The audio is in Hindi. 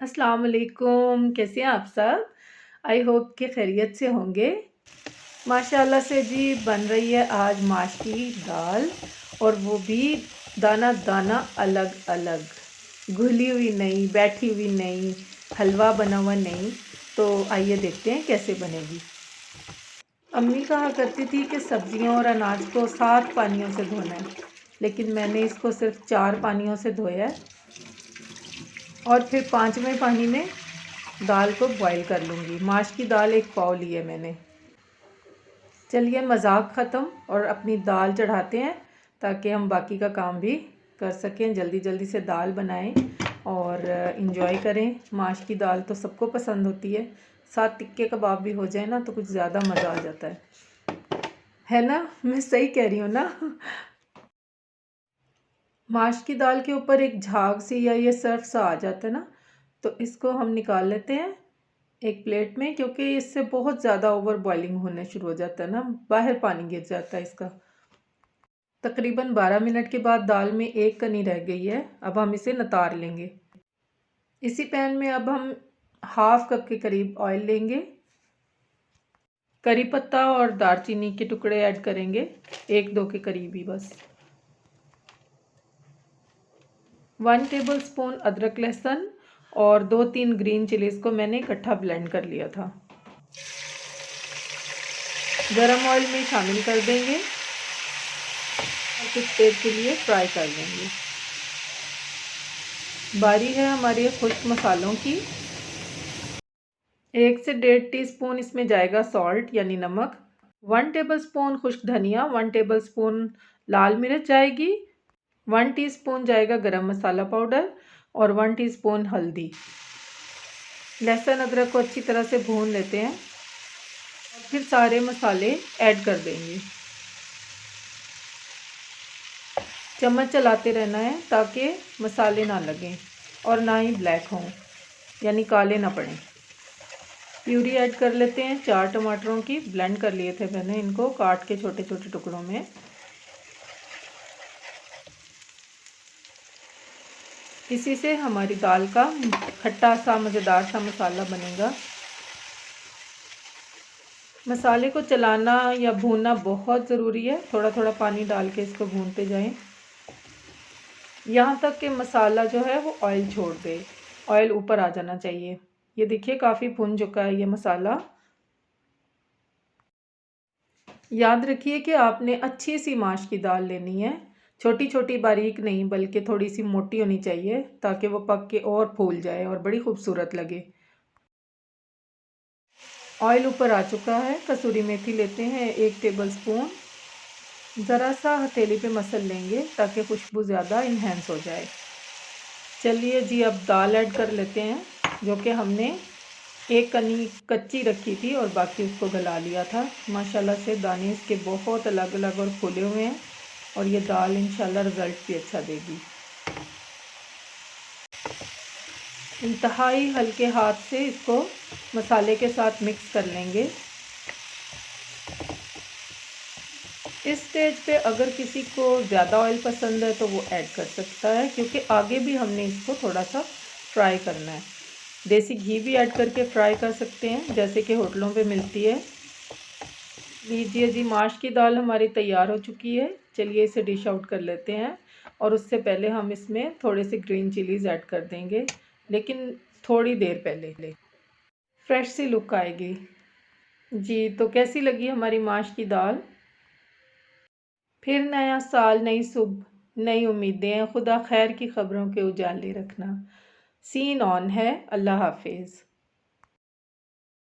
अस्सलाम वालेकुम, कैसे हैं आप सब? आई होप कि खैरियत से होंगे। माशाल्लाह से जी बन रही है आज माश की दाल, और वो भी दाना दाना अलग अलग, घुली हुई नहीं, बैठी हुई नहीं, हलवा बना हुआ नहीं। तो आइए देखते हैं कैसे बनेगी। अम्मी कहा करती थी कि सब्जियों और अनाज को 7 पानियों से धोना है, लेकिन मैंने इसको सिर्फ 4 पानियों से धोया है, और फिर 5वें पानी में दाल को बॉईल कर लूँगी। माश की दाल 1 पाव ली है मैंने। चलिए मज़ाक ख़त्म और अपनी दाल चढ़ाते हैं, ताकि हम बाकी का काम भी कर सकें। जल्दी जल्दी से दाल बनाएं और इंजॉय करें। माश की दाल तो सबको पसंद होती है, साथ टिक्के कबाब भी हो जाए ना तो कुछ ज़्यादा मज़ा आ जाता है ना? मैं सही कह रही हूँ ना? माश की दाल के ऊपर एक झाग सी या ये सर्फ सा आ जाता है ना, तो इसको हम निकाल लेते हैं एक प्लेट में, क्योंकि इससे बहुत ज़्यादा ओवर बॉइलिंग होने शुरू हो जाता है ना, बाहर पानी गिर जाता है इसका। तकरीबन 12 मिनट के बाद दाल में 1 कनी रह गई है। अब हम इसे नितार लेंगे। इसी पैन में अब हम हाफ कप के करीब ऑयल लेंगे, करी पत्ता और दालचीनी के टुकड़े ऐड करेंगे, 1-2 के करीब ही बस। 1 टेबल स्पून अदरक लहसुन और 2-3 ग्रीन चिलीज़ को मैंने इकट्ठा ब्लेंड कर लिया था, गरम ऑयल में शामिल कर देंगे और कुछ देर के लिए फ्राई कर लेंगे। बारी है हमारे खुश्क मसालों की। 1 से 1.5 टीस्पून इसमें जाएगा सॉल्ट यानी नमक, 1 टेबल स्पून खुश्क धनिया, 1 टेबल स्पून लाल मिर्च जाएगी, 1 टीस्पून जाएगा गरम मसाला पाउडर और 1 टीस्पून हल्दी। लहसुन अदरक को अच्छी तरह से भून लेते हैं और फिर सारे मसाले ऐड कर देंगे। चम्मच चलाते रहना है ताकि मसाले ना लगें और ना ही ब्लैक हों, यानी काले ना पड़ें। प्यूरी ऐड कर लेते हैं 4 टमाटरों की, ब्लेंड कर लिए थे मैंने इनको काट के छोटे छोटे टुकड़ों में। इसी से हमारी दाल का खट्टा सा मज़ेदार सा मसाला बनेगा। मसाले को चलाना या भूनना बहुत ज़रूरी है, थोड़ा थोड़ा पानी डाल के इसको भूनते जाएं, यहाँ तक कि मसाला जो है वो ऑयल छोड़ दे, ऑयल ऊपर आ जाना चाहिए। ये देखिए काफ़ी भुन चुका है ये मसाला। याद रखिए कि आपने अच्छी सी माश की दाल लेनी है, छोटी छोटी बारीक नहीं, बल्कि थोड़ी सी मोटी होनी चाहिए, ताकि वो पक के और फूल जाए और बड़ी खूबसूरत लगे। ऑयल ऊपर आ चुका है। कसूरी मेथी लेते हैं 1 टेबल स्पून, ज़रा सा हथेली पे मसल लेंगे ताकि खुशबू ज़्यादा इन्हेंस हो जाए। चलिए जी अब दाल ऐड कर लेते हैं, जो कि हमने 1 कनी कच्ची रखी थी और बाकी उसको गला लिया था। माशाल्लाह से दाने इसके बहुत अलग अलग और फूले हुए हैं, और ये दाल इंशाल्लाह रिज़ल्ट भी अच्छा देगी। इंतहाई हल्के हाथ से इसको मसाले के साथ मिक्स कर लेंगे। इस स्टेज पे अगर किसी को ज़्यादा ऑयल पसंद है तो वो ऐड कर सकता है, क्योंकि आगे भी हमने इसको थोड़ा सा फ्राई करना है। देसी घी भी ऐड करके फ्राई कर सकते हैं, जैसे कि होटलों पे मिलती है। लीजिए जी माश की दाल हमारी तैयार हो चुकी है। चलिए इसे डिश आउट कर लेते हैं, और उससे पहले हम इसमें थोड़े से ग्रीन चिलीज़ ऐड कर देंगे, लेकिन थोड़ी देर पहले, फ्रेश सी लुक आएगी जी। तो कैसी लगी हमारी माश की दाल? फिर नया साल, नई सुबह, नई उम्मीदें। खुदा खैर की खबरों के उजाले रखना। सीन ऑन है। अल्लाह हाफिज़।